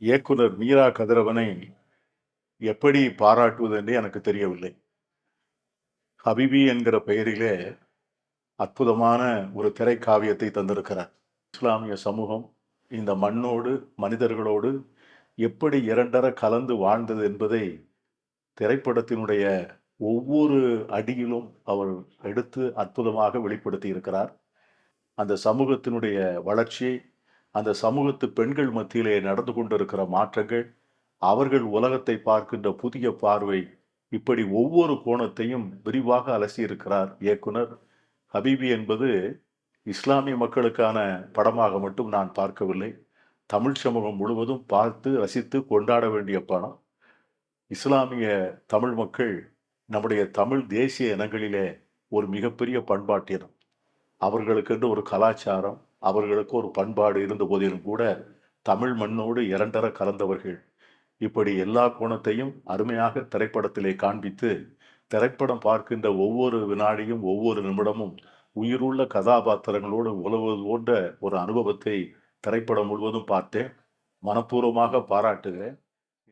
இயக்குனர் மீரா கதிரவனை எப்படி பாராட்டுவது என்று எனக்கு தெரியவில்லை. ஹபிபி என்கிற பெயரிலே அற்புதமான ஒரு திரைக்காவியத்தை தந்திருக்கிறார். இஸ்லாமிய சமூகம் இந்த மண்ணோடு, மனிதர்களோடு எப்படி இரண்டற கலந்து வாழ்ந்தது என்பதை திரைப்படத்தினுடைய ஒவ்வொரு அடியிலும் அவர் எடுத்து அற்புதமாக வெளிப்படுத்தி இருக்கிறார். அந்த சமூகத்தினுடைய வளர்ச்சி, அந்த சமூகத்து பெண்கள் மத்தியிலே நடந்து கொண்டிருக்கிற மாற்றங்கள், அவர்கள் உலகத்தை பார்க்கின்ற புதிய பார்வை, இப்படி ஒவ்வொரு கோணத்தையும் விரிவாக அலசியிருக்கிறார் இயக்குனர். ஹபீபி என்பது இஸ்லாமிய மக்களுக்கான படமாக மட்டும் நான் பார்க்கவில்லை. தமிழ் சமூகம் முழுவதும் பார்த்து ரசித்து கொண்டாட வேண்டிய படம். இஸ்லாமிய தமிழ் மக்கள் நம்முடைய தமிழ் தேசிய இனங்களிலே ஒரு மிகப்பெரிய பண்பாட்டினம். அவர்களுக்கென்று ஒரு கலாச்சாரம், அவர்களுக்கு ஒரு பண்பாடு இருந்த போதிலும் கூட தமிழ் மண்ணோடு இரண்டற கலந்தவர்கள். இப்படி எல்லா கோணத்தையும் அருமையாக திரைப்படத்திலே காண்பித்து, திரைப்படம் பார்க்கின்ற ஒவ்வொரு வினாடியும், ஒவ்வொரு நிமிடமும் உயிருள்ள கதாபாத்திரங்களோடு உலவுவது போன்ற ஒரு அனுபவத்தை திரைப்படம் முழுவதும் பார்த்தேன். மனப்பூர்வமாக பாராட்டுகிறேன்.